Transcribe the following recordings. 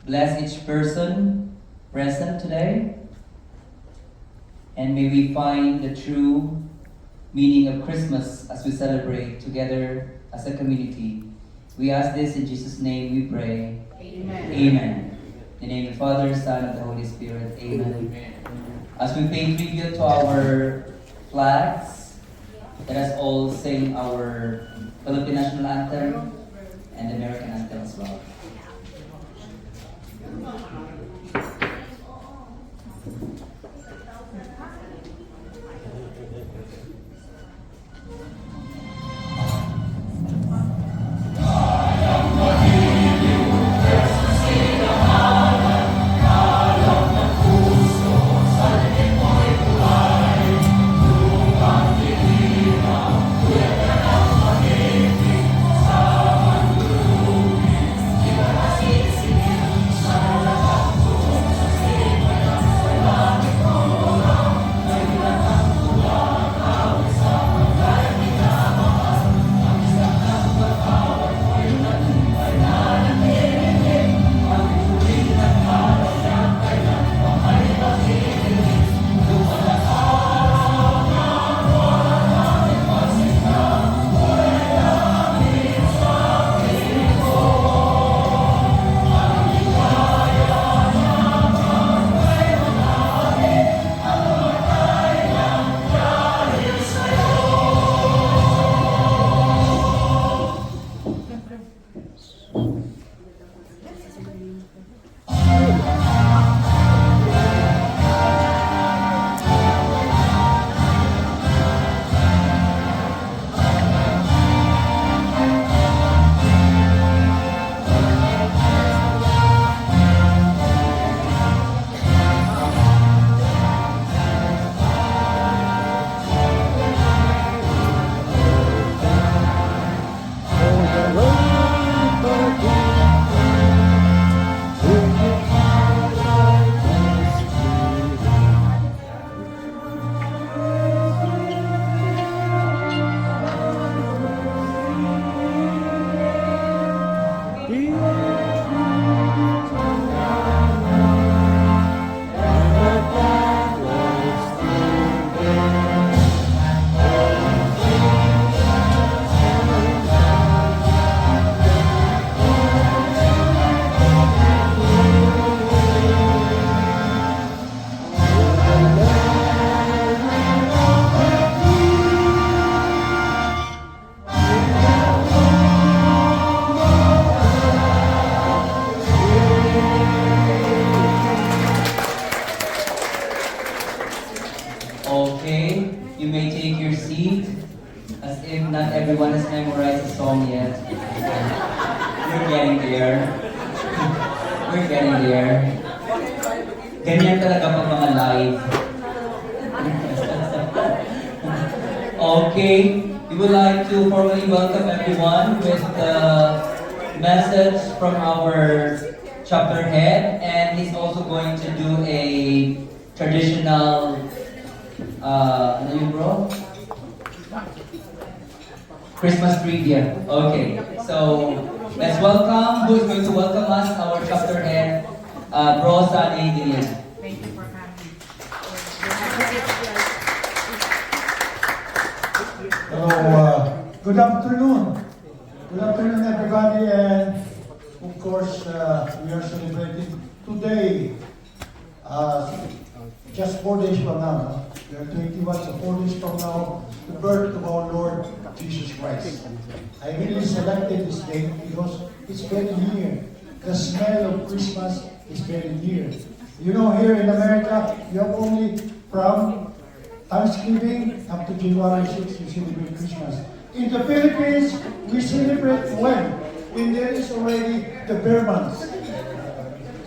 Bless each person present today. And may we find the true meaning of Christmas as we celebrate together as a community. We ask this in Jesus' name we pray. Amen. Amen. In the name of the Father, Son, and the Holy Spirit. Amen. As we pay tribute to our flags, let us all sing our Philippine national anthem and the American anthem as well. Okay, you may take your seat, as if not everyone has memorized the song yet. We're getting there. We're getting there. Ganyan talaga pag mga live. Okay, we would like to formally welcome everyone with the message from our chapter head, and he's also going to do a traditional ano yun bro? Christmas trivia. Okay, so let's welcome, who is going to welcome us, our chapter head, Bro Sunny Dilian. Thank you for coming. Hello, good afternoon. Good afternoon, everybody, and of course, we are celebrating today, just 4 days from now. No? We are 21, so 4 days from now, the birth of our Lord Jesus Christ. I really selected this date because it's very near. The smell of Christmas is very near. You know, here in America, you have only from Thanksgiving up to January 6th, you celebrate Christmas. In the Philippines, we celebrate when? When there is already the bare months.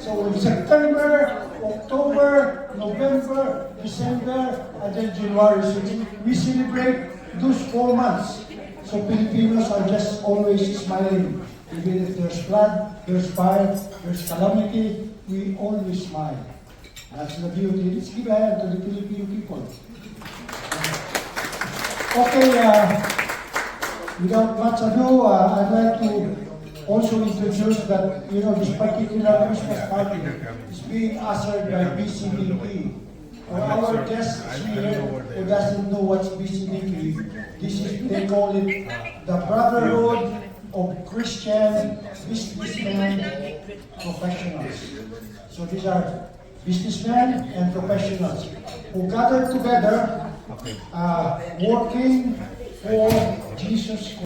So in September, October, November, December, and then January 6th, we celebrate those 4 months. So Filipinos are just always smiling. Even if there's flood, there's fire, there's calamity, we always smile. That's the beauty. Let's give a hand to the Filipino people. Okay, without much ado, I'd like to also introduce that, this particular Christmas party is being ushered by BCDP. For our guests here who doesn't know what's BCDP, they call it the Brotherhood of Christian Businessmen Professionals. So these are businessmen and professionals who gather together working for Jesus Christ.